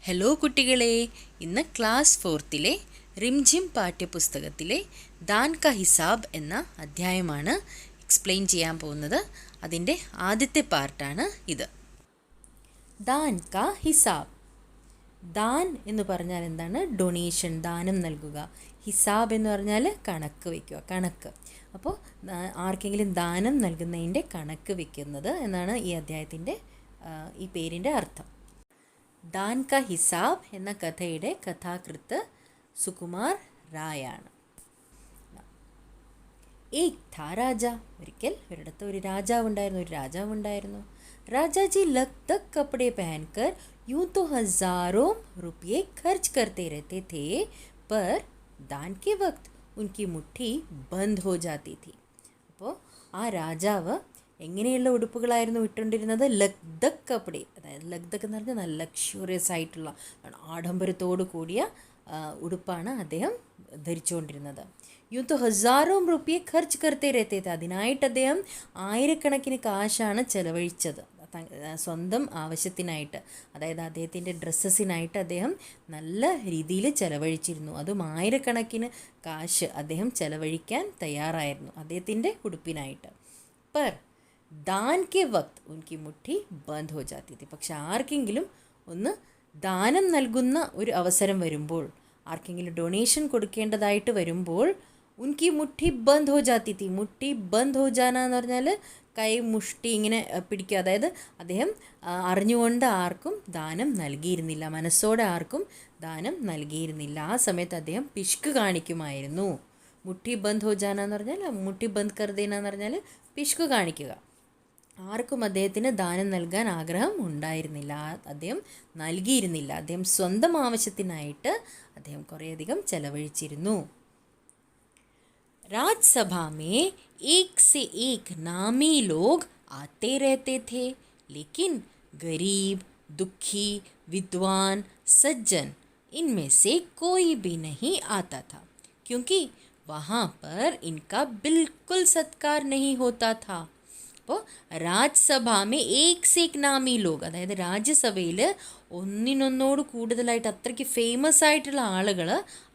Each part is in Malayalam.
ഹലോ കുട്ടികളെ, ഇന്ന് ക്ലാസ് 4ത്തിലെ റിംജിം പാഠ്യപുസ്തകത്തിലെ ദാൻ കാ ഹിസാബ് എന്ന അധ്യായമാണ് എക്സ്പ്ലെയിൻ ചെയ്യാൻ പോകുന്നത്. അതിൻ്റെ ആദ്യത്തെ പാർട്ടാണ് ഇത്. ദാൻ കാ ഹിസാബ്. ദാൻ എന്ന് പറഞ്ഞാൽ എന്താണ്? ഡൊണേഷൻ, ദാനം നൽകുക. ഹിസാബ് എന്ന് പറഞ്ഞാൽ കണക്ക് വയ്ക്കുക, കണക്ക്. അപ്പോൾ ആർക്കെങ്കിലും ദാനം നൽകുന്നതിൻ്റെ കണക്ക് വയ്ക്കുന്നത് എന്നാണ് ഈ അധ്യായത്തിൻ്റെ ഈ പേരിൻ്റെ അർത്ഥം. ദാൻ കാ ഹിസാബ് എന്ന കഥയുടെ കഥാകൃത്ത് സുകുമാർ റായാണ്. ഏക് ഥാ രാജ. ഒരിക്കൽ ഒരിടത്ത് ഒരു രാജാവുണ്ടായിരുന്നു. രാജാജി ലഗ് തക് കപ്പടെ പഹൻകർ यूं तो हज़ारों रुपये खर्च करते रहते थे, पर दान के वक्त उनकी मुट्ठी बंद हो जाती थी. അപ്പോൾ ആ രാജാവ് എങ്ങനെയുള്ള ഉടുപ്പുകളായിരുന്നു ഇട്ടുകൊണ്ടിരുന്നത്? ലഗ്ദക് കപ്പടെ, അതായത് ലഗ്ദക് എന്ന് പറഞ്ഞാൽ നല്ല ലക്ഷറിയസ് ആയിട്ടുള്ള ആഡംബരത്തോടു കൂടിയ ഉടുപ്പാണ് അദ്ദേഹം ധരിച്ചുകൊണ്ടിരുന്നത്. യൂं तो हज़ारों रुपये खर्च करते रहते थे. അതിനായിട്ട് അദ്ദേഹം ആയിരക്കണക്കിന് കാശാണ് ചെലവഴിച്ചത് സ്വന്തം ആവശ്യത്തിനായിട്ട്. അതായത് അദ്ദേഹത്തിൻ്റെ ഡ്രസ്സസിനായിട്ട് അദ്ദേഹം നല്ല രീതിയിൽ ചെലവഴിച്ചിരുന്നു. അതും ആയിരക്കണക്കിന് കാശ് അദ്ദേഹം ചെലവഴിക്കാൻ തയ്യാറായിരുന്നു അദ്ദേഹത്തിൻ്റെ ഉടുപ്പിനായിട്ട്. പർ ദാൻ കെ വക്ത് ഉൻകി മുട്ടി ബന്ദ് ഹോ ജാത്തി തി. പക്ഷെ ആർക്കെങ്കിലും ഒന്ന് ദാനം നൽകുന്ന ഒരു അവസരം വരുമ്പോൾ, ആർക്കെങ്കിലും ഡൊണേഷൻ കൊടുക്കേണ്ടതായിട്ട് വരുമ്പോൾ ഉൻകി മുട്ടി ബന്ദ് ഹോ ജാത്തി തി. മുട്ടി ബന്ദ് ഹോ ജാന എന്ന് പറഞ്ഞാൽ കൈ മുഷ്ടി ഇങ്ങനെ പിടിക്കുക. അതായത് അദ്ദേഹം അറിഞ്ഞുകൊണ്ട് ആർക്കും ദാനം നൽകിയിരുന്നില്ല, മനസ്സോടെ ആർക്കും ദാനം നൽകിയിരുന്നില്ല. ആ സമയത്ത് അദ്ദേഹം പിശുക്ക് കാണിക്കുമായിരുന്നു. മുട്ടി ബന്ദ് ഹോ ജാന എന്ന് പറഞ്ഞാൽ, മുട്ടി ബന്ദ് കർ ദേന എന്ന് പറഞ്ഞാൽ പിശുക്ക് കാണിക്കുക. ആർക്കും അദ്ദേഹത്തിന് ദാനം നൽകാൻ ആഗ്രഹം ഉണ്ടായിരുന്നില്ല, അദ്ദേഹം നൽകിയിരുന്നില്ല. അദ്ദേഹം സ്വന്തം ആവശ്യത്തിനായിട്ട് അദ്ദേഹം കുറേയധികം ചെലവഴിച്ചിരുന്നു. राज्यसभा में एक से एक नामी लोग आते रहते थे, लेकिन गरीब, दुखी, विद्वान, सज्जन इनमें से कोई भी नहीं आता था, क्योंकि वहाँ पर इनका बिल्कुल सत्कार नहीं होता था. അപ്പോൾ രാജ്യസഭ ഏക് സേ ഏക് നാമി ലോഗ്, അതായത് രാജ്യസഭയിൽ ഒന്നിനൊന്നോട് കൂടുതലായിട്ട് അത്രയ്ക്ക് ഫേമസ് ആയിട്ടുള്ള ആളുകൾ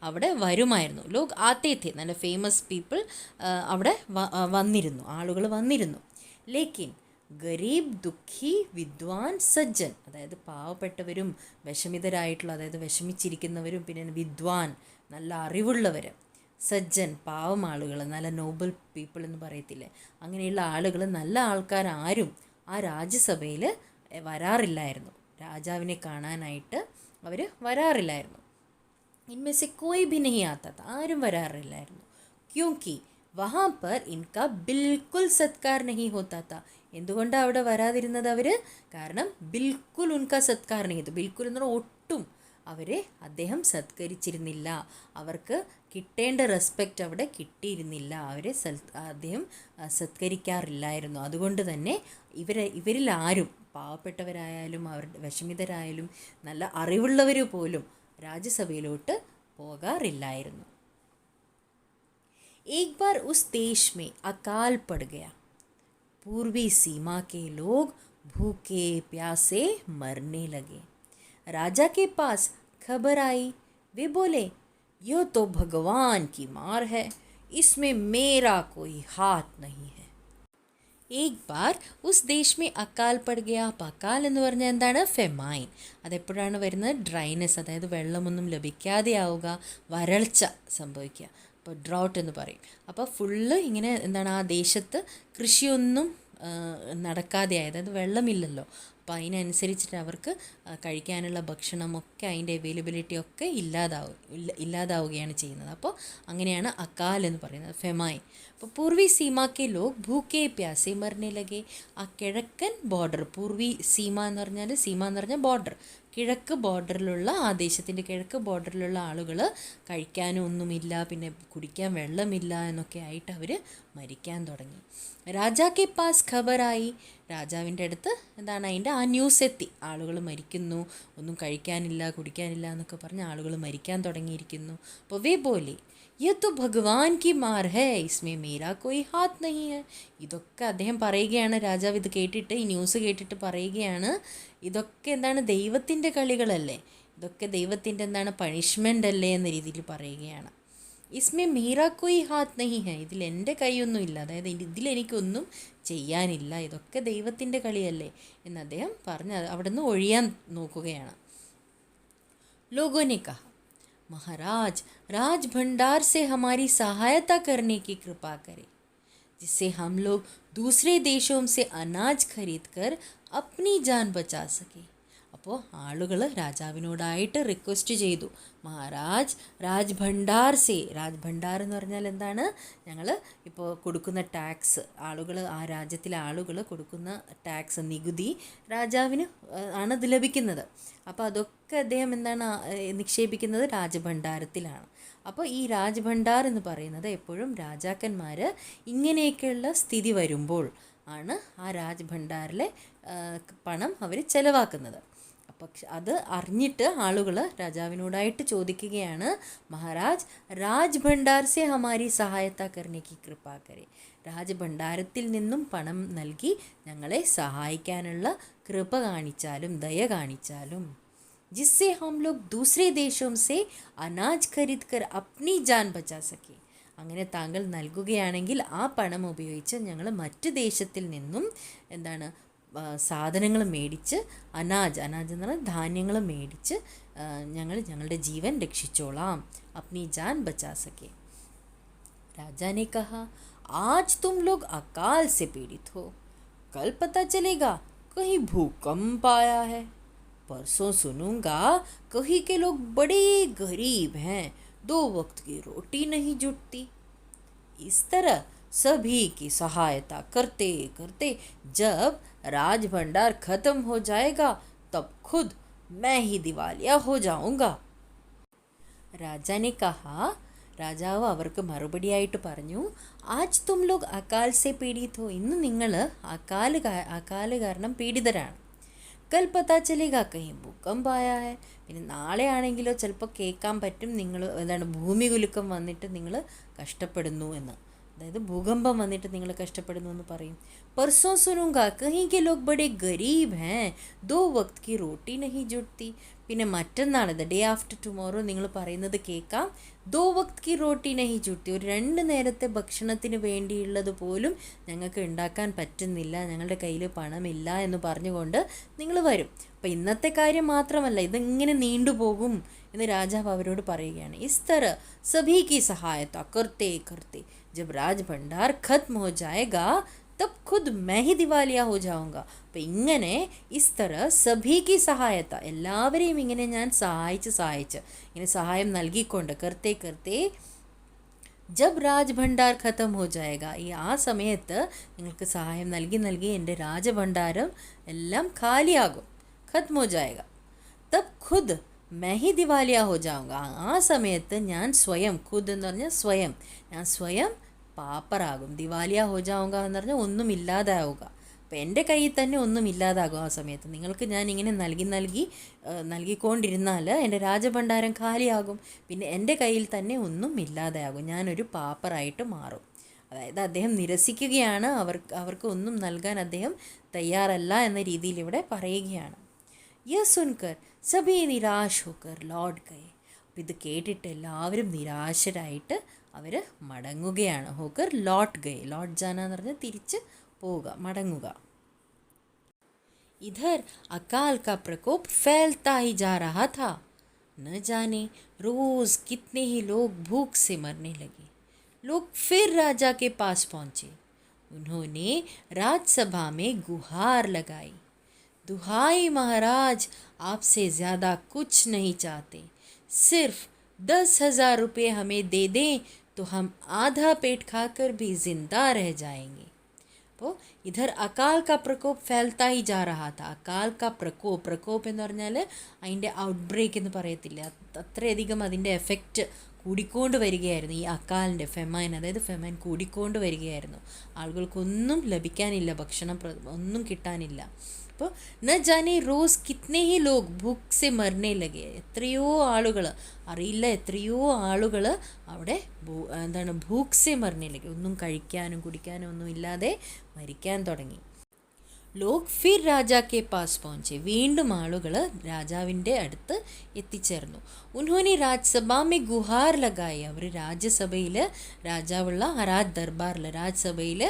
അവിടെ വരുമായിരുന്നു. ലോഗ് ആത്തേ ഥേ, നല്ല ഫേമസ് പീപ്പിൾ അവിടെ വന്നിരുന്നു, ആളുകൾ വന്നിരുന്നു. ലേക്കിൻ ഗരീബ്, ദുഃഖി, വിദ്വാൻ, സജ്ജൻ, അതായത് പാവപ്പെട്ടവരും വിഷമിതരായിട്ടുള്ള, അതായത് വിഷമിച്ചിരിക്കുന്നവരും, പിന്നെ വിദ്വാൻ നല്ല അറിവുള്ളവർ, സജ്ജൻ പാവം ആളുകൾ, നല്ല നോബൽ പീപ്പിൾ എന്ന് പറയത്തില്ലേ, അങ്ങനെയുള്ള ആളുകൾ, നല്ല ആൾക്കാർ ആരും ആ രാജ്യസഭയിൽ വരാറില്ലായിരുന്നു. രാജാവിനെ കാണാനായിട്ട് അവർ വരാറില്ലായിരുന്നു. ഇൻമേസെ കോയി ഭി നഹി ആത്താ താ, ആരും വരാറില്ലായിരുന്നു. ക്യോങ്കി വഹാ പർ ഇൻകാ ബിൽക്കുൽ സത്കാർ നഹി ഹോത്താ താ. എന്തുകൊണ്ടാണ് അവിടെ വരാതിരുന്നത് അവർ? കാരണം ബിൽക്കുൽ ഉൻകാ സത്കാർ നഹി, ബിൽക്കുൽ എന്ന് പറഞ്ഞാൽ ഒട്ടും അവരെ അദ്ദേഹം സത്കരിച്ചിരുന്നില്ല. അവർക്ക് കിട്ടേണ്ട റെസ്പെക്റ്റ് അവിടെ കിട്ടിയിരുന്നില്ല, അവരെ അദ്ദേഹം സത്കരിക്കാറില്ലായിരുന്നു. അതുകൊണ്ട് തന്നെ ഇവരിൽ ആരും, പാവപ്പെട്ടവരായാലും അവരുടെ വിഷമിതരായാലും നല്ല അറിവുള്ളവർ പോലും രാജ്യസഭയിലോട്ട് പോകാറില്ലായിരുന്നു. एक बार उस देश में अकाल पड़ गया. पूर्वी सीमा के लोग भूखे प्यासे मरने लगे. राजा के पास खबर आई. वे बोले, यह तो भगवान की मार है, इसमें मेरा कोई हाथ नहीं है. एक बार उस देश में अकाल पड़ गया. അപ്പോൾ അക്കാൽ എന്ന് പറഞ്ഞാൽ എന്താണ്? ഫെമൈൻ. അതെപ്പോഴാണ് വരുന്നത്? ഡ്രൈനെസ്, അതായത് വെള്ളമൊന്നും ലഭിക്കാതെയാവുക, വരൾച്ച സംഭവിക്കുക. അപ്പോൾ ഡ്രൗട്ട് എന്ന് പറയും. അപ്പോൾ ഫുള്ള് ഇങ്ങനെ എന്താണ്, ആ ദേശത്ത് കൃഷിയൊന്നും നടക്കാതെയായത്, അതായത് വെള്ളമില്ലല്ലോ. അപ്പോൾ അതിനനുസരിച്ചിട്ട് അവർക്ക് കഴിക്കാനുള്ള ഭക്ഷണമൊക്കെ, അതിൻ്റെ അവൈലബിലിറ്റി ഒക്കെ ഇല്ലാതാവുകയാണ് ചെയ്യുന്നത്. അപ്പോൾ അങ്ങനെയാണ് അക്കാൽ എന്ന് പറയുന്നത്, ഫെമൈൻ. അപ്പോൾ പൂർവി സീമാക്കെ ലോഗ് ഭൂക്കെ പ്യാസെ മർനെ ലഗെ. ആ കിഴക്കൻ ബോർഡർ, പൂർവി സീമ എന്ന് പറഞ്ഞാൽ, സീമ എന്ന് പറഞ്ഞാൽ ബോർഡർ, കിഴക്ക് ബോർഡറിലുള്ള, ആ ദേശത്തിൻ്റെ കിഴക്ക് ബോർഡറിലുള്ള ആളുകൾ കഴിക്കാനും ഒന്നുമില്ല, പിന്നെ കുടിക്കാൻ വെള്ളമില്ല എന്നൊക്കെ ആയിട്ട് അവർ മരിക്കാൻ തുടങ്ങി. രാജാ കെ പാസ് ഖബറായി. രാജാവിൻ്റെ അടുത്ത് എന്താണ് അതിൻ്റെ ആ ന്യൂസ് എത്തി, ആളുകൾ മരിക്കുന്നു, ഒന്നും കഴിക്കാനില്ല കുടിക്കാനില്ല എന്നൊക്കെ പറഞ്ഞ് ആളുകൾ മരിക്കാൻ തുടങ്ങിയിരിക്കുന്നു. അപ്പോൾ വേ ബോലെ യേ തോ ഭഗവാൻ കി മാർ ഹേ ഇസ്മേ മേരാ കോയി ഹാത്ത് നഹി ഹേ. ഇതൊക്കെ അദ്ദേഹം പറയുകയാണ്, രാജാവ് ഇത് കേട്ടിട്ട്, ഈ ന്യൂസ് കേട്ടിട്ട് പറയുകയാണ്, ഇതൊക്കെ എന്താണ് ദൈവത്തിൻ്റെ കളികളല്ലേ, ഇതൊക്കെ ദൈവത്തിൻ്റെ എന്താണ് പണിഷ്മെൻ്റ് അല്ലേ എന്ന രീതിയിൽ പറയുകയാണ്. ഇസ്മേ മീറാ കോയി ഹാത്ത് നഹി ഹേ, ഇതിൽ എൻ്റെ കൈയൊന്നുമില്ല, അതായത് ഇതിലെനിക്കൊന്നും ചെയ്യാനില്ല, ഇതൊക്കെ ദൈവത്തിൻ്റെ കളിയല്ലേ എന്ന് അദ്ദേഹം പറഞ്ഞ് അവിടെ നിന്ന് ഒഴിയാൻ നോക്കുകയാണ്. ലോഗോനെ കഹ महाराज राज भंडार से हमारी सहायता करने की कृपा करें, जिससे हम लोग दूसरे देशों से अनाज खरीद कर अपनी जान बचा सके. അപ്പോൾ ആളുകൾ രാജാവിനോടായിട്ട് റിക്വസ്റ്റ് ചെയ്തു, മഹാരാജ് രാജ് ഭണ്ഡാർ സേ, രാജ് ഭണ്ഡാർ എന്ന് പറഞ്ഞാൽ എന്താണ്, ഞങ്ങൾ ഇപ്പോൾ കൊടുക്കുന്ന ടാക്സ്, ആളുകൾ ആ രാജ്യത്തിലെ ആളുകൾ കൊടുക്കുന്ന ടാക്സ് നികുതി രാജാവിന് ആണ് ഇത് ലഭിക്കുന്നത്. അപ്പോൾ അതൊക്കെ അദ്ദേഹം എന്താണ് നിക്ഷേപിക്കുന്നത് രാജഭണ്ഡാരത്തിലാണ്. അപ്പോൾ ഈ രാജഭണ്ഡാർ എന്ന് പറയുന്നത് എപ്പോഴും രാജാക്കന്മാർ ഇങ്ങനെയൊക്കെയുള്ള സ്ഥിതി വരുമ്പോൾ ആണ് ആ രാജഭണ്ഡാറിലെ പണം അവർ ചെലവാക്കുന്നത്. പക്ഷെ അത് അറിഞ്ഞിട്ട് ആളുകൾ രാജാവിനോടായിട്ട് ചോദിക്കുകയാണ്, മഹാരാജ് രാജ് ഭണ്ഡാർ സെ ഹമാരി സഹായത കർണേക്ക് കൃപ കരെ, രാജഭണ്ഡാരത്തിൽ നിന്നും പണം നൽകി ഞങ്ങളെ സഹായിക്കാനുള്ള കൃപ കാണിച്ചാലും ദയ കാണിച്ചാലും. ജിസ്സെ ഹം ലോഗ് ദൂസരെ ദേശോം സെ അനാജ് ഖരീദ് കർ അപ്നി ജാൻ ബച്ചാ സക്കെ, അങ്ങനെ താങ്കൾ നൽകുകയാണെങ്കിൽ ആ പണം ഉപയോഗിച്ച് ഞങ്ങൾ മറ്റ് ദേശത്തിൽ നിന്നും എന്താണ് സാധനങ്ങൾ മേടിച്ച്, അനാജ് എന്ന് പറഞ്ഞാൽ ധാന്യങ്ങൾ മേടിച്ച് ഞങ്ങളുടെ ജീവൻ രക്ഷിച്ചോളാം. അപ്നി ജാൻ ബച്ചാ സക്കെ. राजा ने कहा, आज तुम लोग अकाल से पीड़ित हो, कल पता चलेगा कहीं भूकंप आया है, परसों सुनूंगा कहीं के लोग बड़े गरीब हैं, 2 वक्त की रोटी नहीं जुटती. इस तरह सभी की सहायता करते करते जब राज भंडार खत्म हो जाएगा तब खुद मैं ही दिवालिया हो जाऊंगा. राजा ने कहा, രാജാവ് അവർക്ക് മറുപടിയായിട്ട് പറഞ്ഞു, ആജ് തും ലോഗ് അകാൽ സെ പീഡിത് ഹോ, ഇന്ന് നിങ്ങൾ അകാല് കാരണം പീഡിതരാണ്. കൽ പതാ ചലേഗാ കहीं ഭൂകമ്പ് ആയാ ഹൈ, പിന്നെ നാളെ ആണെങ്കിലോ ചിലപ്പോൾ കേൾക്കാൻ പറ്റും നിങ്ങൾ എന്താണ് ഭൂമി കുലുക്കം വന്നിട്ട് നിങ്ങൾ കഷ്ടപ്പെടുന്നു എന്ന്, അതായത് ഭൂകമ്പം വന്നിട്ട് നിങ്ങൾ കഷ്ടപ്പെടുന്നു എന്ന് പറയും. परसों सुनूंगा कहीं के लोग बड़े गरीब हैं, 2 वक्त की रोटी नहीं जुटती, പിന്നെ മറ്റന്നാൾ ഡേ ആഫ്റ്റർ ടുമോറോ നിങ്ങൾ പറയുന്നത് കേൾക്കാം, 2 വक्त की रोटी नहीं जुटती, ഒരു 2 നേരത്തെ ഭക്ഷണത്തിന് വേണ്ടിയുള്ളത് പോലും ഞങ്ങൾക്ക് ഉണ്ടാക്കാൻ പറ്റുന്നില്ല, ഞങ്ങളുടെ കയ്യിൽ പണമില്ല എന്ന് പറഞ്ഞുകൊണ്ട് നിങ്ങൾ വരും. അപ്പോൾ ഇന്നത്തെ കാര്യം മാത്രമല്ല, ഇതിങ്ങനെ നീണ്ടുപോകും എന്ന് രാജാവ് അവരോട് പറയുകയാണ്. इस तरह सभी की सहायता करते करते जब राज भंडार खत्म हो जाएगा തബ് ഖുദ് मैं ही दिवालिया हो जाऊंगा. അപ്പം ഇങ്ങനെ ഇസ് തര സഭീക്ക് സഹായത, എല്ലാവരെയും ഇങ്ങനെ ഞാൻ സഹായിച്ച് ഇങ്ങനെ സഹായം നൽകിക്കൊണ്ട് കർത്തേ കർത്തേ ജബ് രാജ് ഭണ്ഡാർ ഖത്തം ഹോ ജായേഗ, ഈ ആ സമയത്ത് നിങ്ങൾക്ക് സഹായം നൽകി എൻ്റെ രാജഭണ്ഡാരം എല്ലാം ഖാലിയാകും, ഖത്ം ഹോ ജായേഗ. തബ് ഖുദ് मैं ही दिवालिया हो जाऊंगा, ആ സമയത്ത് ഞാൻ സ്വയം, ഖുദ് എന്ന് പറഞ്ഞാൽ സ്വയം, ഞാൻ സ്വയം പാപ്പറാകും. ദിവാലിയ ഹോ ജാവുക എന്ന് പറഞ്ഞാൽ ഒന്നും ഇല്ലാതാവുക. അപ്പോൾ എൻ്റെ കയ്യിൽ തന്നെ ഒന്നും ഇല്ലാതാകും ആ സമയത്ത്. നിങ്ങൾക്ക് ഞാൻ ഇങ്ങനെ നൽകിക്കൊണ്ടിരുന്നാൽ എൻ്റെ രാജഭണ്ഡാരം ഖാലിയാകും, പിന്നെ എൻ്റെ കയ്യിൽ തന്നെ ഒന്നും ഇല്ലാതാകും, ഞാനൊരു പാപ്പറായിട്ട് മാറും. അതായത് അദ്ദേഹം നിരസിക്കുകയാണ്, അവർക്ക് ഒന്നും നൽകാൻ അദ്ദേഹം തയ്യാറല്ല എന്ന രീതിയിൽ ഇവിടെ പറയുകയാണ്. യേ സുൻകർ സഭി നിരാശ് ഹോക്കർ ലോട്ട് ഗയേ, അപ്പോൾ ഇത് കേട്ടിട്ട് എല്ലാവരും നിരാശരായിട്ട് അവർ മടങ്ങുകയാണ്. ഹോക്കർ ലോട്ട് ഗയേ, ലോട്ട് ജാന എന്ന് പറഞ്ഞാൽ തിരിച്ച് പോവുക, മടങ്ങുക. इधर अकाल का प्रकोप फैलता ही जा रहा था, न जाने रोज कितने ही लोग भूख से मरने लगे. लोग फिर राजा के पास पहुँचे. उन्होंने राजसभा में गुहार लगाई, दुहाई महाराज आपसे ज़्यादा कुछ नहीं चाहते, सिर्फ 10,000 रुपये हमें दे दें तो हम आधा पेट खाकर भी जिंदा रह जाएंगे. അപ്പോൾ ഇധർ അകാൽ കാ പ്രകോപ് ഫെൽത്താ ഹി ജാ റഹാ താ. അകാൽ കാ പ്രകോപ് എന്ന് പറഞ്ഞാൽ അതിൻ്റെ ഔട്ട് ബ്രേക്ക് എന്ന് പറയത്തില്ല, അത്രയധികം അതിൻ്റെ എഫക്റ്റ് കൂടിക്കൊണ്ട് വരികയായിരുന്നു. ഈ അക്കാലിൻ്റെ ഫെമൈൻ, അതായത് ഫെമൈൻ കൂടിക്കൊണ്ട് വരികയായിരുന്നു. ആളുകൾക്കൊന്നും ലഭിക്കാനില്ല, ഭക്ഷണം ഒന്നും കിട്ടാനില്ല. അപ്പോൾ ന Jane rose Kitne he log ഭൂക്ക് സെ മർനെ ലഗെ, എത്രയോ ആളുകൾ, അറിയില്ല എത്രയോ ആളുകൾ അവിടെ ഭൂക്ക് സെ മർനെ ലഗെ, ഒന്നും കഴിക്കാനും കുടിക്കാനും ഒന്നും ഇല്ലാതെ മരിക്കാൻ തുടങ്ങി. ലോക് ഫിർ രാജാക്കെ പാസ് പहुंचे, വീണ്ടും ആളുകൾ രാജാവിൻ്റെ അടുത്ത് എത്തിച്ചേർന്നു. ഉൻഹോനെ രാജ്സഭ മേ ഗുഹാർ ലഗായി, അവർ രാജ്യസഭയിൽ, രാജാവുള്ള രാജ് ദർബാറിൽ രാജ്സഭയിൽ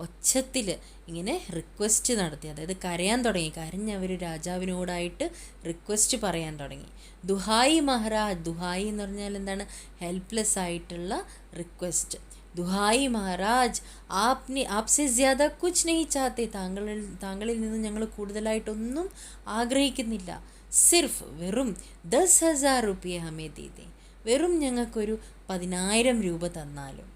ഒച്ചത്തിൽ ഇങ്ങനെ റിക്വസ്റ്റ് നടത്തി, അതായത് കരയാൻ തുടങ്ങി. കരഞ്ഞവർ രാജാവിനോടായിട്ട് റിക്വസ്റ്റ് പറയാൻ തുടങ്ങി. ദുഹായി മഹാരാജ്, ദുഹായി എന്ന് പറഞ്ഞാൽ എന്താണ്, ഹെൽപ്ലെസ് ആയിട്ടുള്ള റിക്വസ്റ്റ്. ദുഹായി മഹാരാജ്, ആപ്സെ ജ്യാദ കുച്ച് നെഹി ചാത്തെ, താങ്കളിൽ നിന്ന് ഞങ്ങൾ കൂടുതലായിട്ടൊന്നും ആഗ്രഹിക്കുന്നില്ല. സിർഫ് വെറും 10,000 റുപ്യ ഹമേ ദീദേ, വെറും ഞങ്ങൾക്കൊരു 10,000 രൂപ തന്നാലും.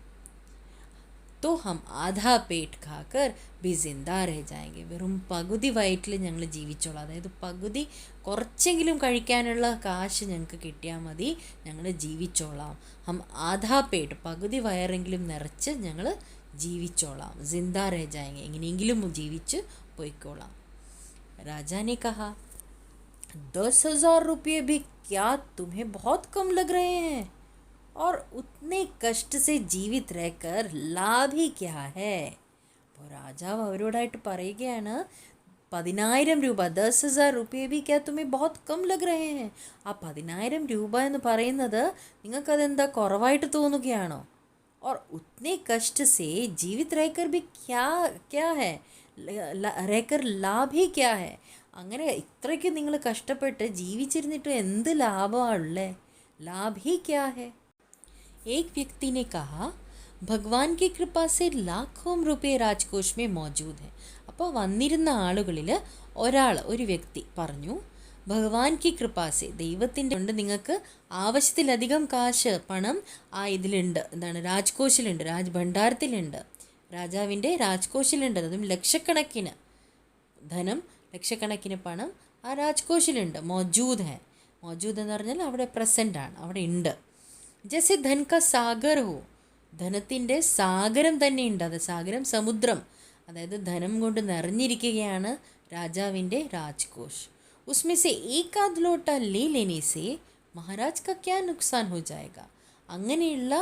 तो हम आधा पेट खाकर भी जिंदा रह जाएंगे, വെറും പകുതി വയറ്റിൽ ഞങ്ങൾ ജീവിച്ചോളാം, അതായത് പകുതി കുറച്ചെങ്കിലും കഴിക്കാനുള്ള കാശ് ഞങ്ങൾക്ക് കിട്ടിയാൽ മതി, ഞങ്ങൾ ജീവിച്ചോളാം. ഹം ആധാ പേട്ട്, പകുതി വയറെങ്കിലും നിറച്ച് ഞങ്ങൾ ജീവിച്ചോളാം. ജിന്ദാ രह जाएंगे, എങ്ങനെയെങ്കിലും ജീവിച്ച് പോയിക്കോളാം. രാജാനെ കഹാ 10,000 रुपये भी क्या तुम्हें बहुत कम लग रहे हैं, और उतने कष्ट से जीवित रहकर लाभ ही क्या है. അപ്പോൾ രാജാവ് അവരോടായിട്ട് പറയുകയാണ്, 10,000 രൂപ, 10,000 റുപ്യ भी क्या तुम्हें बहुत कम लग रहे हैं, ആ 10,000 രൂപ എന്ന് പറയുന്നത് നിങ്ങൾക്കതെന്താ കുറവായിട്ട് തോന്നുകയാണോ? और उतने कष्ट से जीवित रहकर भी क्या है, रहकर लाभ ही क्या है, അങ്ങനെ ഇത്രയ്ക്ക് നിങ്ങൾ കഷ്ടപ്പെട്ട് ജീവിച്ചിരുന്നിട്ട് എന്ത് ലാഭമാണുള്ളേ? ലാഭ് ഹി ക്യാ ഹെ. एक व्यक्ति ने कहा ഭഗവാൻ की कृपा से लाखों रुपये राजकोष में मौजूद है. അപ്പോൾ വന്നിരുന്ന ആളുകളിൽ ഒരു വ്യക്തി പറഞ്ഞു, ഭഗവാൻ കി കൃപാസെ, ദൈവത്തിൻ്റെ കൊണ്ട് നിങ്ങൾക്ക് ആവശ്യത്തിലധികം കാശ്, പണം ഇതിലുണ്ട്, എന്താണ്, രാജ്കോഷിലുണ്ട്, രാജ് ഭണ്ഡാരത്തിലുണ്ട്, രാജാവിൻ്റെ രാജ്കോഷിലുണ്ട്. അതും ലക്ഷക്കണക്കിന് ധനം, ലക്ഷക്കണക്കിന് പണം ആ രാജ്കോഷിലുണ്ട്. മൗജൂദ് ഹെ, മൗജൂദ് എന്ന് പറഞ്ഞാൽ അവിടെ പ്രസൻ്റ് ആണ്, അവിടെ ഉണ്ട്. ജैसे धन का सागर हो, ധനത്തിൻ്റെ സാഗരം തന്നെയുണ്ട്. അത് സാഗരം, സമുദ്രം, അതായത് ധനം കൊണ്ട് നിറഞ്ഞിരിക്കുകയാണ് രാജാവിൻ്റെ രാജ്കോഷ്. उसमें से एक आध लोटा ले लेने से महाराज का क्या नुकसान हो जाएगा. അങ്ങനെയുള്ള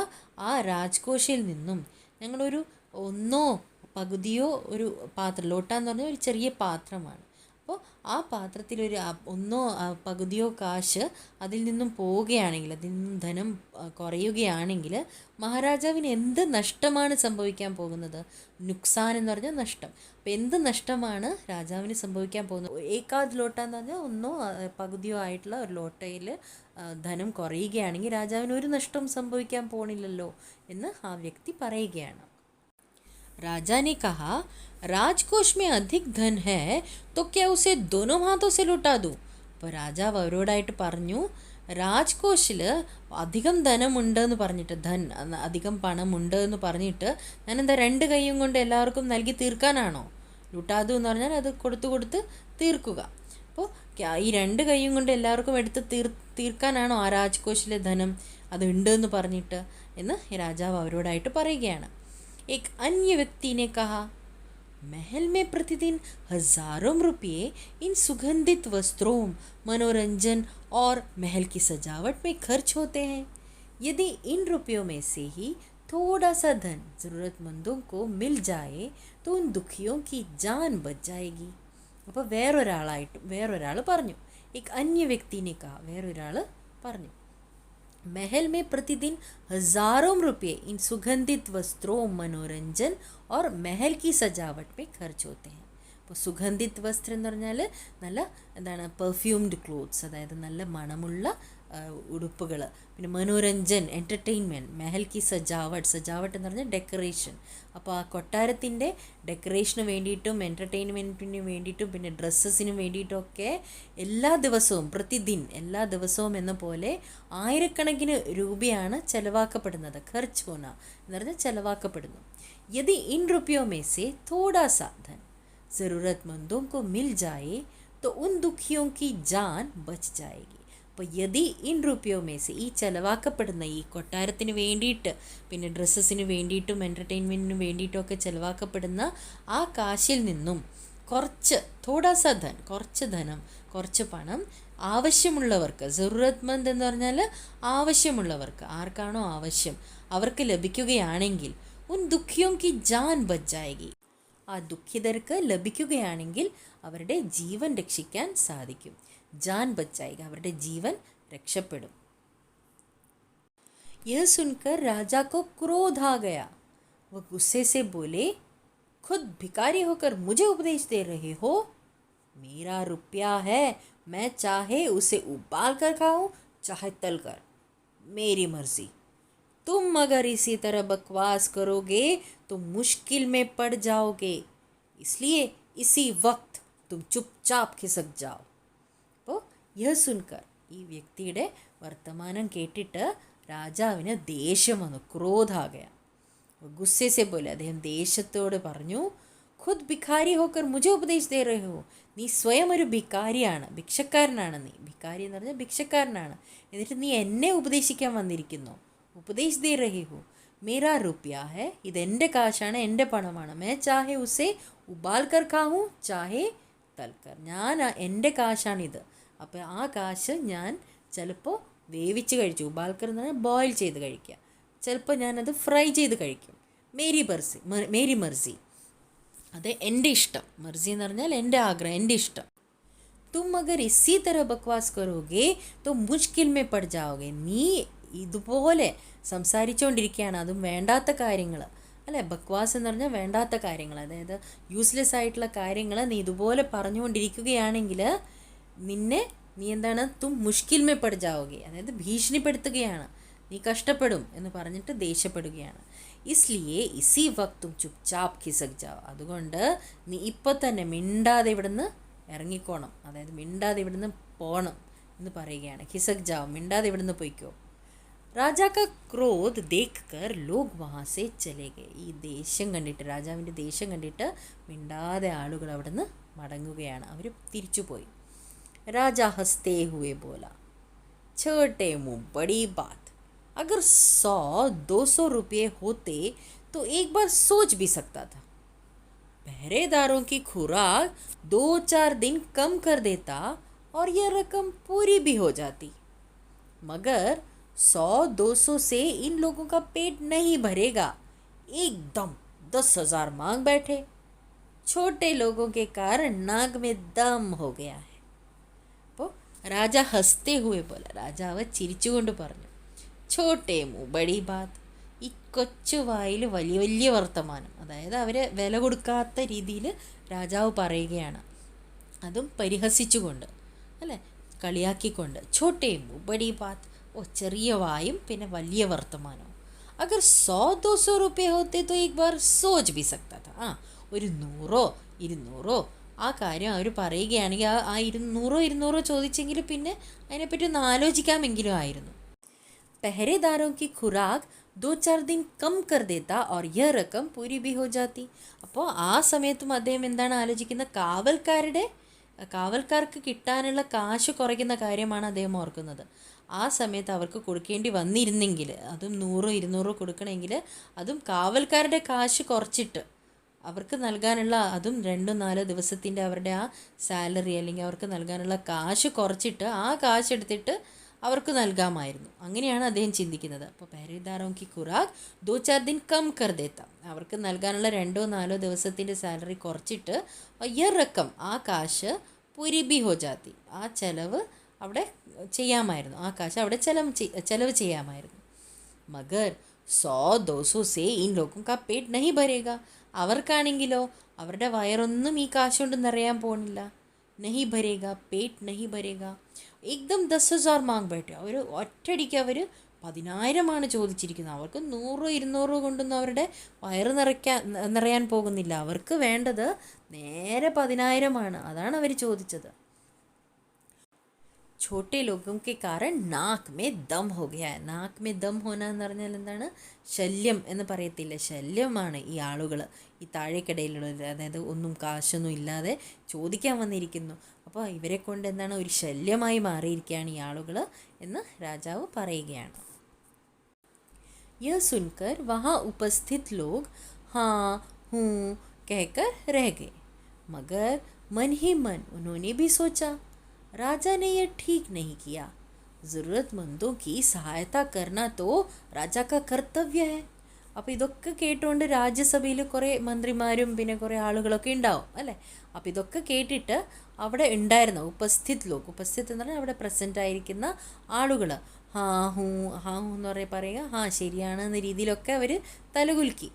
ആ രാജ്കോഷിൽ നിന്നും ഞങ്ങളൊരു ഒന്നോ പകുതിയോ ഒരു പാത്രം, ലോട്ട എന്ന് പറഞ്ഞാൽ ഒരു ചെറിയ പാത്രമാണ്, അപ്പോൾ ആ പാത്രത്തിലൊരു ഒന്നോ പകുതിയോ കാശ് അതിൽ നിന്നും പോവുകയാണെങ്കിൽ, അതിൽ നിന്നും ധനം കുറയുകയാണെങ്കിൽ മഹാരാജാവിന് എന്ത് നഷ്ടമാണ് സംഭവിക്കാൻ പോകുന്നത്? നുക്സാൻ എന്ന് പറഞ്ഞാൽ നഷ്ടം. അപ്പോൾ എന്ത് നഷ്ടമാണ് രാജാവിന് സംഭവിക്കാൻ പോകുന്നത്? ഏകാദ് ലോട്ട എന്ന് പറഞ്ഞാൽ ഒന്നോ പകുതിയോ ആയിട്ടുള്ള ഒരു ലോട്ടയിൽ ധനം കുറയുകയാണെങ്കിൽ രാജാവിന് ഒരു നഷ്ടം സംഭവിക്കാൻ പോണില്ലല്ലോ എന്ന് ആ വ്യക്തി പറയുകയാണ്. राजा ने कहा राजकोष में अधिक धन है तो क्या उसे दोनों हाथों से लुटा दूँ. അപ്പോൾ രാജാവ് അവരോടായിട്ട് പറഞ്ഞു, രാജ്കോഷിൽ അധികം ധനമുണ്ടെന്ന് പറഞ്ഞിട്ട്, അധികം പണമുണ്ട് എന്ന് പറഞ്ഞിട്ട് ഞാനെന്താ 2 കൈയും കൊണ്ട് എല്ലാവർക്കും നൽകി തീർക്കാനാണോ? ലുട്ടാതു എന്ന് പറഞ്ഞാൽ അത് കൊടുത്ത് തീർക്കുക. അപ്പോൾ ഈ 2 കൈയും കൊണ്ട് എല്ലാവർക്കും എടുത്ത് തീർക്കാനാണോ ആ രാജ്കോഷിലെ ധനം അത് ഉണ്ട് എന്ന് പറഞ്ഞിട്ട് എന്ന് രാജാവ് അവരോടായിട്ട് പറയുകയാണ്. एक अन्य व्यक्ति ने कहा महल में प्रतिदिन हजारों रुपये इन सुगंधित वस्त्रों, मनोरंजन और महल की सजावट में खर्च होते हैं. यदि इन रुपयों में से ही थोड़ा सा धन ज़रूरतमंदों को मिल जाए तो उन दुखियों की जान बच जाएगी. അപ്പോൾ വേറൊരാൾ പറഞ്ഞു, एक अन्य व्यक्ति ने कहा, വേറൊരാൾ പറഞ്ഞു, महल में प्रतिदिन हजारों रुपये इन सुगंधित वस्त्रों, मनोरंजन और महल की सजावट में खर्च होते हैं. അപ്പോൾ സുഗന്ധിത് വസ്ത്രം എന്ന് പറഞ്ഞാൽ നല്ല എന്താണ്, പെർഫ്യൂംഡ് ക്ലോത്ത്സ്, അതായത് നല്ല മണമുള്ള ഉടുപ്പുകൾ. പിന്നെ മനോരഞ്ജൻ, എൻ്റർടൈൻമെൻറ്റ്. മെഹൽ കി സജാവട്ട്, സജാവട്ട് എന്ന് പറഞ്ഞാൽ ഡെക്കറേഷൻ. അപ്പോൾ ആ കൊട്ടാരത്തിൻ്റെ ഡെക്കറേഷന് വേണ്ടിയിട്ടും എൻ്റർടൈൻമെൻറ്റിന് വേണ്ടിയിട്ടും പിന്നെ ഡ്രസ്സസിനും വേണ്ടിയിട്ടൊക്കെ എല്ലാ ദിവസവും, പ്രതിദിൻ, എല്ലാ ദിവസവും എന്ന പോലെ ആയിരക്കണക്കിന് രൂപയാണ് ചിലവാക്കപ്പെടുന്നത്. ഖർച്ച് ഹോന എന്ന് പറഞ്ഞാൽ ചിലവാക്കപ്പെടുന്നു. യദി ഇൻ റുപ്യോ മേ സെ തോടാ സാ ധൻ ज़रूरतमंदों को मिल जाए तो उन दुखियों की जान बच जाएगी. അപ്പോൾ യദി ഇൻ റുപ്യോ മേസെ ഈ ചിലവാക്കപ്പെടുന്ന ഈ കൊട്ടാരത്തിന് വേണ്ടിയിട്ട് പിന്നെ ഡ്രസ്സസിന് വേണ്ടിയിട്ടും എൻ്റർടൈൻമെൻറ്റിന് വേണ്ടിയിട്ടും ഒക്കെ ചിലവാക്കപ്പെടുന്ന ആ കാശിൽ നിന്നും കുറച്ച് കുറച്ച് ധനം കുറച്ച് പണം ആവശ്യമുള്ളവർക്ക്, ജറുറത്ത്മന്ദ് എന്ന് പറഞ്ഞാൽ ആവശ്യമുള്ളവർക്ക്, ആർക്കാണോ ആവശ്യം അവർക്ക് ലഭിക്കുകയാണെങ്കിൽ ഉൻ ദുഃഖിയോം കി ജാൻ ബച്ച് ജായേഗി, ആ ദുഃഖിതർക്ക് ലഭിക്കുകയാണെങ്കിൽ അവരുടെ ജീവൻ രക്ഷിക്കാൻ സാധിക്കും. ജാൻ ബച്ച് ജായേഗി, അവരുടെ ജീവൻ രക്ഷപ്പെടും. यह सुनकर राजा को क्रोध आ गया. वह गुस्से से बोले, खुद भिखारी होकर मुझे उपदेश दे रहे हो? मेरा रुपया है, मैं चाहे उसे उबाल कर खाऊं चाहे तल कर, मेरी मर्जी. तुम अगर इसी तरह बकवास करोगे तो मुश्किल में पड़ जाओगे, इसलिए इसी वक्त तुम चुपचाप खिसक जाओ. അപ്പോൾ യഹ് സുൻകർ, ഈ വ്യക്തിയുടെ വർത്തമാനം കേട്ടിട്ട് രാജാവിന് ദേഷ്യം വന്നു. ക്രോധാകയ, ഗുസ്സെ സെ പോലെ, അദ്ദേഹം ദേഷ്യത്തോട് പറഞ്ഞു, ഖുദ് ഭിഖാരി ഹോക്കർ മുझे ഉപദേശ് ദേ രഹേ ഹോ, നീ സ്വയം ഒരു ഭിക്കാരിയാണ്, ഭിക്ഷക്കാരനാണ് നീ. ഭിക്കാരി എന്ന് പറഞ്ഞാൽ ഭിക്ഷക്കാരനാണ്. എന്നിട്ട് നീ എന്നെ ഉപദേശിക്കാൻ വന്നിരിക്കുന്നു. ഉപദേശ് ദേ രഹേ ഹോ, മേരാ റുപ്യ ഹെ, ഇതെൻ്റെ കാശാണ്, എൻ്റെ പണമാണ്. മേ ചാഹെ ഉസെ ഉബാൽ കർ ഖാഹൂം ചാഹെ തൽക്കർ, ഞാൻ എൻ്റെ കാശാണിത്. അപ്പോൾ ആ കാശ് ഞാൻ ചിലപ്പോൾ വേവിച്ച് കഴിച്ചു, ഉബാൽക്കർ എന്ന് പറഞ്ഞാൽ ബോയിൽ ചെയ്ത് കഴിക്കുക, ചിലപ്പോൾ ഞാനത് ഫ്രൈ ചെയ്ത് കഴിക്കും. മേരി മർസി, അത് എൻ്റെ ഇഷ്ടം. മർസി എന്ന് പറഞ്ഞാൽ എൻ്റെ ആഗ്രഹം, എൻ്റെ ഇഷ്ടം. തും അഗർ ഇസി തര ബക്വാസ് കരോഗെ തോ മുഷ്കിൽ മേ പട് ജാओगे, നീ ഇതുപോലെ സംസാരിച്ചുകൊണ്ടിരിക്കുകയാണ്, അതും വേണ്ടാത്ത കാര്യങ്ങൾ അല്ലേ. ബക്വാസ് എന്ന് പറഞ്ഞാൽ വേണ്ടാത്ത കാര്യങ്ങൾ, അതായത് യൂസ്ലെസ് ആയിട്ടുള്ള കാര്യങ്ങൾ നീ ഇതുപോലെ പറഞ്ഞുകൊണ്ടിരിക്കുകയാണെങ്കിൽ നീ എന്താണ്, തും മുഷ്കിൽ മേ പട് ജാओगे, അതായത് ഭീഷണിപ്പെടുത്തുകയാണ്, നീ കഷ്ടപ്പെടും എന്ന് പറഞ്ഞിട്ട് ദേഷ്യപ്പെടുകയാണ്. ഇസ്ലിയെ ഇസി വക്തും ചുപ്ചാപ്പ് ഖിസക് ജാओ, അതുകൊണ്ട് നീ ഇപ്പോൾ തന്നെ മിണ്ടാതെ ഇവിടുന്ന് ഇറങ്ങിക്കോണം, അതായത് മിണ്ടാതെ ഇവിടുന്ന് പോകണം എന്ന് പറയുകയാണ്. ഖിസക് ജാओ, മിണ്ടാതെ ഇവിടുന്ന് പോയിക്കോ. രാജാ കാ ക്രോധ് ദേഖ് കർ ലോഗ് വഹാ സെ ചലേ ഗയേ, ഈ ദേഷ്യം കണ്ടിട്ട്, രാജാവിൻ്റെ ദേഷ്യം കണ്ടിട്ട് മിണ്ടാതെ ആളുകൾ അവിടുന്ന് മടങ്ങുകയാണ്, അവർ തിരിച്ചുപോയി. राजा हंसते हुए बोला, छोटे मुँह बड़ी बात, अगर 100-200 रुपये होते तो एक बार सोच भी सकता था. पहरेदारों की खुराक 2-4 दिन कम कर देता और यह रकम पूरी भी हो जाती, मगर 100-200 से इन लोगों का पेट नहीं भरेगा. एकदम 10,000 मांग बैठे. छोटे लोगों के कारण नाक में दम हो गया है. അപ്പോൾ രാജ ഹസ്തേ ഹുവേ പോലെ, രാജാവ് ചിരിച്ചുകൊണ്ട് പറഞ്ഞു, ഛോട്ടേ മു ബഡി ബാത്ത്, ഈ കൊച്ചു വായിൽ വലിയ വലിയ വർത്തമാനം, അതായത് അവരെ വില കൊടുക്കാത്ത രീതിയിൽ രാജാവ് പറയുകയാണ്, അതും പരിഹസിച്ചുകൊണ്ട് അല്ലേ, കളിയാക്കിക്കൊണ്ട്. ഛോട്ടേ മു ബഡി ബാത്ത്, ഓ ചെറിയ വായും പിന്നെ വലിയ വർത്തമാനവും. അഗർ 100-200 रुपये होते तो एक बार सोच भी सकता था. ഒരു 100-200 ആ കാര്യം അവർ പറയുകയാണെങ്കിൽ ആ 100-200 ചോദിച്ചെങ്കിൽ പിന്നെ അതിനെപ്പറ്റി ഒന്ന് ആലോചിക്കാമെങ്കിലും ആയിരുന്നു. പെഹരേദാരോं की खुराक 2-4 दिन कम कर देता और यह रकम पूरी भी हो जाती. അപ്പോൾ ആ സമയത്തും അദ്ദേഹം എന്താണ് ആലോചിക്കുന്നത്, കാവൽക്കാർക്ക് കിട്ടാനുള്ള കാശ് കുറയ്ക്കുന്ന കാര്യമാണ് അദ്ദേഹം ഓർക്കുന്നത്. ആ സമയത്ത് അവർക്ക് കൊടുക്കേണ്ടി വന്നിരുന്നെങ്കിൽ, അതും 100-200 കൊടുക്കണമെങ്കിൽ, അതും കാവൽക്കാരുടെ കാശ് കുറച്ചിട്ട് അവർക്ക് നൽകാനുള്ള, അതും 2-4 ദിവസത്തിൻ്റെ അവരുടെ ആ സാലറി അല്ലെങ്കിൽ അവർക്ക് നൽകാനുള്ള കാശ് കുറച്ചിട്ട് ആ കാശ് എടുത്തിട്ട് അവർക്ക് നൽകാമായിരുന്നു. അങ്ങനെയാണ് അദ്ദേഹം ചിന്തിക്കുന്നത്. അപ്പോൾ പെഹരേദാരോं की खुराक 2-4 दिन कम कर देता, അവർക്ക് നൽകാനുള്ള 2-4 ദിവസത്തിൻ്റെ സാലറി കുറച്ചിട്ട് യഹ് റക്കം, ആ കാശ് പൂരി ബി ഹോ ജാത്തി, ആ ചെലവ് അവിടെ ചെയ്യാമായിരുന്നു, ആ കാശ് അവിടെ ചെലവ് ചെയ്യാമായിരുന്നു. മഗർ 100-200 സേ ഇൻ ലോഗോं का पेट नहीं भरेगा, അവർക്കാണെങ്കിലോ അവരുടെ വയറൊന്നും ഈ കാശ് കൊണ്ട് നിറയാൻ പോകുന്നില്ല. നഹി ഭരേഗ, പേറ്റ് നഹി ഭരേഗ, ഏകദം 10,000 മാങ് ബൈഠെ, അവർ ഒറ്റയടിക്ക് അവർ 10,000 ചോദിച്ചിരിക്കുന്നത്. അവർക്ക് 100-200 കൊണ്ടൊന്നും അവരുടെ വയറ് നിറയാൻ പോകുന്നില്ല. അവർക്ക് വേണ്ടത് നേരെ 10,000. അതാണ് അവർ ചോദിച്ചത്. छोटे लोगों के कारण नाक में दम हो गया है. നാക്ക് में ദം ഹോന എന്ന് പറഞ്ഞാൽ എന്താണ്? ശല്യം എന്ന് പറയത്തില്ല, ശല്യമാണ് ഈ ആളുകൾ, ഈ താഴേക്കിടയിലുള്ളത്. അതായത് ഒന്നും കാശൊന്നും ഇല്ലാതെ ചോദിക്കാൻ വന്നിരിക്കുന്നു. അപ്പോൾ ഇവരെ കൊണ്ട് എന്താണ്, ഒരു ശല്യമായി മാറിയിരിക്കുകയാണ് ഈ ആളുകൾ എന്ന് രാജാവ് പറയുകയാണ്. यह सुनकर वहाँ उपस्थित लोग हाँ हूँ कहकर रह गए, मगर मन ही मन उन्होंने भी सोचा, राजा ने यह ठीक नहीं किया. ज़रूरतमंदों की सहायता करना तो राजा का कर्तव्य है. അപ്പോൾ ഇതൊക്കെ കേട്ടുകൊണ്ട് രാജ്യസഭയിൽ കുറേ മന്ത്രിമാരും പിന്നെ കുറേ ആളുകളൊക്കെ ഉണ്ടാവും അല്ലേ. അപ്പോൾ ഇതൊക്കെ കേട്ടിട്ട് അവിടെ ഉണ്ടായിരുന്ന ഉപസ്ഥിത് ലോക്, ഉപസ്ഥിത് എന്ന് പറഞ്ഞാൽ അവിടെ പ്രസൻ്റ് ആയിരിക്കുന്ന ആളുകൾ ഹാ ഹൂ എന്ന് പറയുക, ഹാ ശരിയാണ് എന്ന രീതിയിലൊക്കെ അവർ തലകുലുക്കി.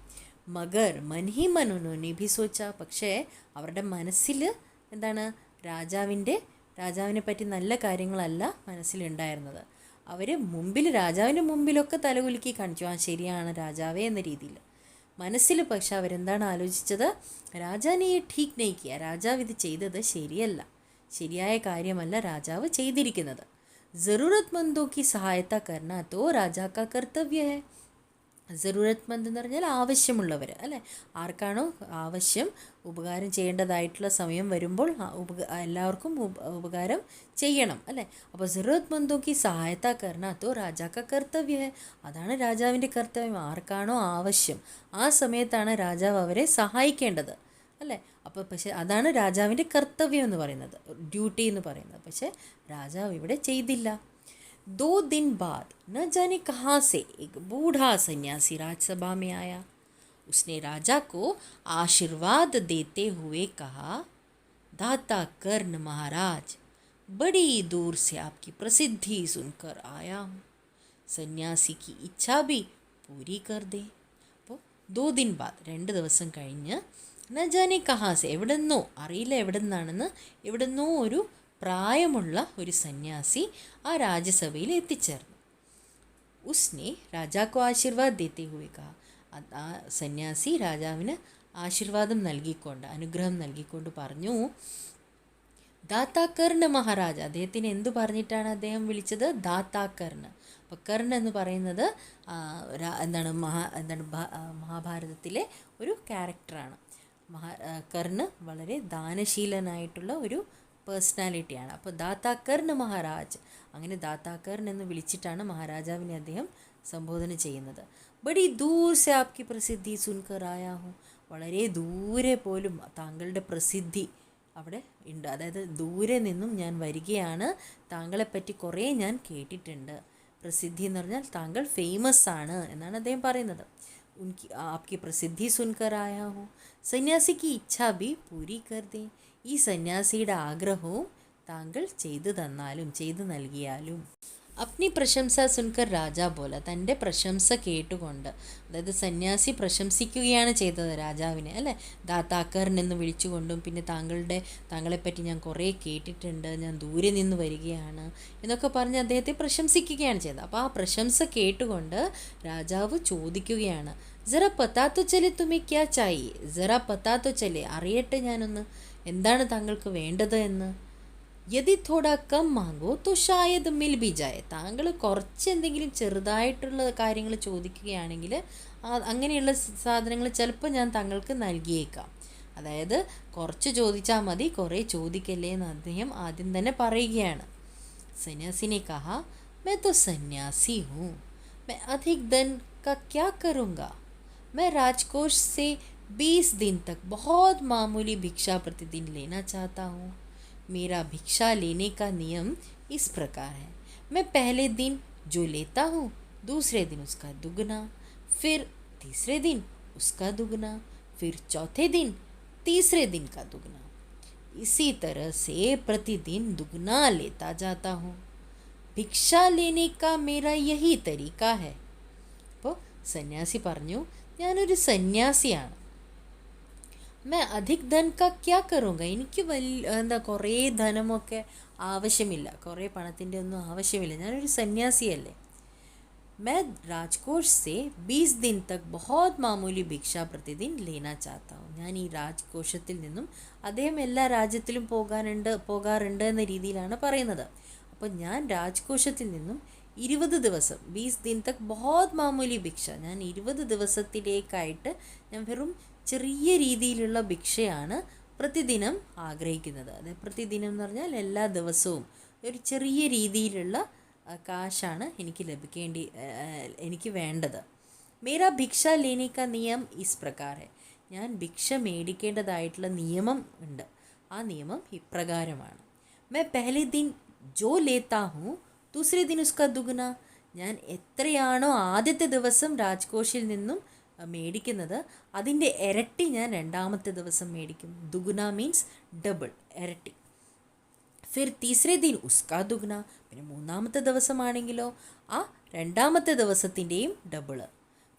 മഗർ മൻഹി മനുനോനി ഭി സോച്ച, പക്ഷേ അവരുടെ മനസ്സിൽ എന്താണ്, രാജാവിനെ പറ്റി നല്ല കാര്യങ്ങളല്ല മനസ്സിലുണ്ടായിരുന്നത്. അവർ രാജാവിൻ്റെ മുമ്പിലൊക്കെ തലകുലുക്കി കാണിച്ചു, ആ ശരിയാണ് രാജാവേ എന്ന രീതിയിൽ. മനസ്സിൽ പക്ഷെ അവരെന്താണ് ആലോചിച്ചത്, രാജാനെ ഠീക്ക് നയിക്കുക, രാജാവ് ഇത് ചെയ്തത് ശരിയല്ല, ശരിയായ കാര്യമല്ല രാജാവ് ചെയ്തിരിക്കുന്നത്. ज़रूरतमंदों की सहायता करना तो राजा का कर्तव्य है. ജറൂറത്ത്മന്ത് എന്ന് പറഞ്ഞാൽ ആവശ്യമുള്ളവർ അല്ലേ, ആർക്കാണോ ആവശ്യം, ഉപകാരം ചെയ്യേണ്ടതായിട്ടുള്ള സമയം വരുമ്പോൾ എല്ലാവർക്കും ഉപകാരം ചെയ്യണം അല്ലേ. അപ്പോൾ ജറൂറത്ത്മന്ദോക്ക് സഹായത കർണ തോ രാജാക്ക കർത്തവ്യ ഹെ, അതാണ് രാജാവിൻ്റെ കർത്തവ്യം. ആർക്കാണോ ആവശ്യം ആ സമയത്താണ് രാജാവ് അവരെ സഹായിക്കേണ്ടത് അല്ലേ. അപ്പോൾ പക്ഷേ അതാണ് രാജാവിൻ്റെ കർത്തവ്യം എന്ന് പറയുന്നത്, ഡ്യൂട്ടി എന്ന് പറയുന്നത്. പക്ഷേ രാജാവ് ഇവിടെ ചെയ്തില്ല. 2 दिन बाद न जाने कहाँ से एक बूढ़ा सन्यासी राजसभा में आया. उसने राजा को आशीर्वाद देते हुए कहा, दाता कर्ण महाराज, बड़ी दूर से आपकी प्रसिद्धि सुनकर आया हूँ. സന്യാസി की इच्छा भी पूरी कर दे. അപ്പോൾ 2 दिन बाद 2 ദിവസം കഴിഞ്ഞ് ന ജാനെ കഹാസെ, എവിടെന്നോ അറിയില്ല എവിടെ നിന്നാണെന്ന്, എവിടെന്നോ ഒരു പ്രായമുള്ള ഒരു സന്യാസി ആ രാജ്യസഭയിൽ എത്തിച്ചേർന്നു. ഉസ്നെ രാജാക്കു ആശീർവാദ് ദേത്തെ ഹുവേ കഹാ, ആ സന്യാസി രാജാവിന് ആശീർവാദം നൽകിക്കൊണ്ട്, അനുഗ്രഹം നൽകിക്കൊണ്ട് പറഞ്ഞു, ദാത്താ കർണ മഹാരാജ, അദ്ദേഹത്തിന് എന്തു പറഞ്ഞിട്ടാണ് അദ്ദേഹം വിളിച്ചത്, ദാത്താ കർണ. അപ്പോൾ കർണ എന്ന് പറയുന്നത് എന്താണ് മഹാഭാരതത്തിലെ ഒരു ക്യാരക്ടറാണ്. കർണ വളരെ ദാനശീലനായിട്ടുള്ള ഒരു പേഴ്സണാലിറ്റിയാണ്. അപ്പോൾ ദാത്താ കർണ മഹാരാജ്, അങ്ങനെ ദാത്താ കർണ എന്ന് വിളിച്ചിട്ടാണ് മഹാരാജാവിനെ അദ്ദേഹം സംബോധന ചെയ്യുന്നത്. ബഡി ദൂർ സെ ആപ്കി പ്രസിദ്ധി സുൻകർ ആയാ ഹൂം, വളരെ ദൂരെ പോലും താങ്കളുടെ പ്രസിദ്ധി അവിടെ ഉണ്ട്, അതായത് ദൂരെ നിന്നും ഞാൻ വരികയാണ്, താങ്കളെപ്പറ്റി കുറേ ഞാൻ കേട്ടിട്ടുണ്ട്. പ്രസിദ്ധി എന്ന് പറഞ്ഞാൽ താങ്കൾ ഫേമസ് ആണ് എന്നാണ് അദ്ദേഹം പറയുന്നത്. ഉൻകി ആപ്കി പ്രസിദ്ധി സുൻകർ ആയാ ഹൂം, സന്യാസിക്ക് ഇച്ഛാ ഭി പൂരി കർ ദേ, ഈ സന്യാസിയുടെ ആഗ്രഹവും താങ്കൾ ചെയ്തു നൽകിയാലും. അപ്നി പ്രശംസ സുൻകർ രാജ പോലെ, തൻ്റെ പ്രശംസ കേട്ടുകൊണ്ട്, അതായത് സന്യാസി പ്രശംസിക്കുകയാണ് ചെയ്തത് രാജാവിനെ അല്ലേ, ദാത്താക്കറിൻ എന്ന് വിളിച്ചുകൊണ്ടും പിന്നെ താങ്കളെപ്പറ്റി ഞാൻ കുറേ കേട്ടിട്ടുണ്ട്, ഞാൻ ദൂരെ നിന്ന് വരികയാണ് എന്നൊക്കെ പറഞ്ഞ് അദ്ദേഹത്തെ പ്രശംസിക്കുകയാണ് ചെയ്തത്. അപ്പോൾ ആ പ്രശംസ കേട്ടുകൊണ്ട് രാജാവ് ചോദിക്കുകയാണ്, ജറ പത്താത്തോ ചലെ തുമേ ക്യാ ചായി, ജറ പത്താത്തോ ചലെ, അറിയട്ടെ ഞാനൊന്ന്, എന്താണ് താങ്കൾക്ക് വേണ്ടത് എന്ന്. യദി തോടാ കം മാങ്കോ തോ ഷായത് മിൽ ബി ജായ, താങ്കൾ കുറച്ച് എന്തെങ്കിലും ചെറുതായിട്ടുള്ള കാര്യങ്ങൾ ചോദിക്കുകയാണെങ്കിൽ അങ്ങനെയുള്ള സാധനങ്ങൾ ചിലപ്പോൾ ഞാൻ താങ്കൾക്ക് നൽകിയേക്കാം. അതായത് കുറച്ച് ചോദിച്ചാൽ മതി, കുറേ ചോദിക്കല്ലേ എന്ന് അദ്ദേഹം ആദ്യം തന്നെ പറയുകയാണ്. സന്യാസിനെ കഹാ, मैं तो सन्यासी हूँ, मैं अधिक धन का क्या करूँगा, मैं राजकोष से 20 दिन तक बहुत मामूली भिक्षा प्रतिदिन लेना चाहता हूँ. मेरा भिक्षा लेने का नियम इस प्रकार है, मैं पहले दिन जो लेता हूँ दूसरे दिन उसका दुगना, फिर तीसरे दिन उसका दुगना, फिर चौथे दिन तीसरे दिन का दुगना, इसी तरह से प्रतिदिन दुगना लेता जाता हूँ. ഭിക്ഷ लेने का मेरा यही तरीका है. അപ്പോൾ സന്യാസി പറഞ്ഞു, ഞാനൊരു സന്യാസിയാണ്. मैं अधिक धन का क्या करूँगा, എനിക്ക് കുറേ ധനമൊക്കെ ആവശ്യമില്ല, കുറേ പണത്തിൻ്റെ ഒന്നും ആവശ്യമില്ല, ഞാനൊരു സന്യാസിയല്ലേ. मैं राजकोष से 20 दिन तक बहुत मामूली ഭിക്ഷ प्रतिदिन लेना चाहता हूँ. ഞാൻ ഈ രാജ്കോഷത്തിൽ നിന്നും, അദ്ദേഹം എല്ലാ രാജ്യത്തിലും പോകാറുണ്ട് എന്ന രീതിയിലാണ് പറയുന്നത്. അപ്പോൾ ഞാൻ രാജ്കോശത്തിൽ നിന്നും 20 ദിവസം 20 दिन तक बहुत മാമൂലി ഭിക്ഷ, ഞാൻ 20 ദിവസത്തിലേക്കായിട്ട് ഞാൻ വെറും ചെറിയ രീതിയിലുള്ള ഭിക്ഷയാണ് പ്രതിദിനം ആഗ്രഹിക്കുന്നത്. അതായത് പ്രതിദിനം എന്ന് പറഞ്ഞാൽ എല്ലാ ദിവസവും ഒരു ചെറിയ രീതിയിലുള്ള കാശാണ് എനിക്ക് വേണ്ടത്. മേരാ ഭിക്ഷ ലേനെ കാ നിയം ഇസ് പ്രകാർ ഹെ, ഞാൻ ഭിക്ഷ മേടിക്കേണ്ടതായിട്ടുള്ള നിയമം ഉണ്ട്. ആ നിയമം ഇപ്രകാരമാണ്. मैं पहले दिन जो लेता हूँ दूसरे दिन उसका दुगना, ഞാൻ എത്രയാണോ ആദ്യത്തെ ദിവസം രാജ്കോഷിൽ നിന്നും മേടിക്കുന്നത് അതിൻ്റെ ഇരട്ടി ഞാൻ രണ്ടാമത്തെ ദിവസം മേടിക്കും. ദുഗുന മീൻസ് ഡബിൾ, ഇരട്ടി. ഫിർ തീസരെ ദിൻ ഉസ്കാ ദുഗുന, പിന്നെ മൂന്നാമത്തെ ദിവസമാണെങ്കിലോ ആ രണ്ടാമത്തെ ദിവസത്തിൻ്റെയും ഡബിള്.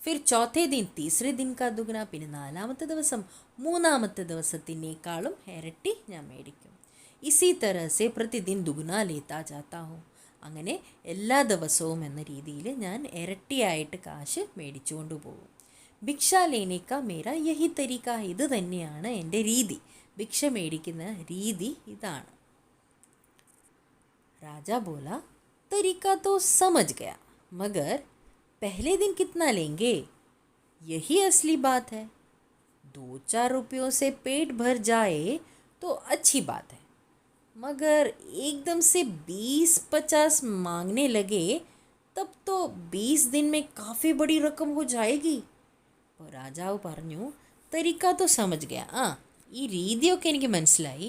ഫിർ ചോത്തേ ദിൻ തീസരെ ദിൻ കാ ദുഗുന, പിന്നെ നാലാമത്തെ ദിവസം മൂന്നാമത്തെ ദിവസത്തിനേക്കാളും ഇരട്ടി ഞാൻ മേടിക്കും. ഇസി തരഹ സെ പ്രതിദിൻ ദുഗുന ലേത്താ ജാത്താ ഹൂം, അങ്ങനെ എല്ലാ ദിവസവും എന്ന രീതിയിൽ ഞാൻ ഇരട്ടിയായിട്ട് കാശ് മേടിച്ചുകൊണ്ട് പോകും. ഭിക്ഷ ലേനേക്ക മേര യഹി തരീക്ക, ഇത് തന്നെയാണ് എൻ്റെ രീതി, ഭിക്ഷ മേടിക്കുന്ന രീതി ഇതാണ്. राजा बोला तरीका तो समझ गया, मगर पहले दिन कितना लेंगे, यही असली बात है. 2-4 रुपयों से पेट भर जाए तो अच्छी बात है, मगर एकदम से 20-50 मांगने लगे तब तो 20 दिन में काफ़ी बड़ी रकम हो जाएगी. അപ്പോൾ രാജാവ് പറഞ്ഞു തരീക്ക തോ സമജ് ഗയ, ഈ രീതിയൊക്കെ എനിക്ക് മനസ്സിലായി.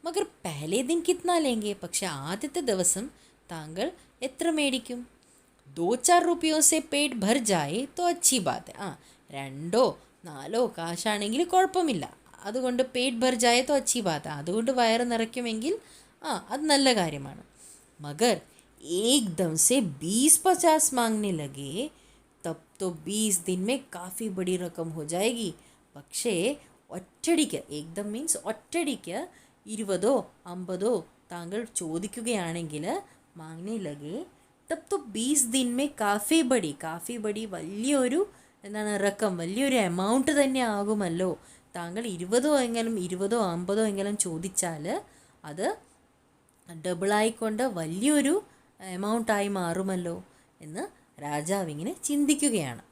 മഗർ പെഹ്ലെ ദിൻ കിത്ന ലേങ്കെ, പക്ഷെ ആദ്യത്തെ ദിവസം താങ്കൾ എത്ര മേടിക്കും? 2-4 रुपयों से पेट भर जाए तो अच्छी बात है, 2-4 കാശാണെങ്കിൽ കുഴപ്പമില്ല, അതുകൊണ്ട് പേറ്റ് ഭർ ജായെ തോ അച്ചി ബാത്ത്, അതുകൊണ്ട് വയറ് നിറയ്ക്കുമെങ്കിൽ അത് നല്ല കാര്യമാണ്. മഗർ ഏക്ദം സെ 20-50 മാംഗ്നെ ലഗേ തബ് തോ 20 दिन में काफ़ी बड़ी रकम हो जाएगी. പക്ഷേ ഒറ്റടിക്ക്, ഏക്ദം മീൻസ് ഒറ്റടിക്ക് 20-50 താങ്കൾ ചോദിക്കുകയാണെങ്കിൽ മാംഗ്നെ ലഗേ തബ് തോ 20 दिन में കാഫി ബടി വലിയൊരു റക്കം, വലിയൊരു എമൗണ്ട് തന്നെ ആകുമല്ലോ. താങ്കൾ 20-50 എങ്കിലും ചോദിച്ചാൽ അത് ഡബിളായിക്കൊണ്ട് വലിയൊരു എമൗണ്ടായി മാറുമല്ലോ എന്ന് രാജാവിങ്ങനെ ചിന്തിക്കുകയാണ്.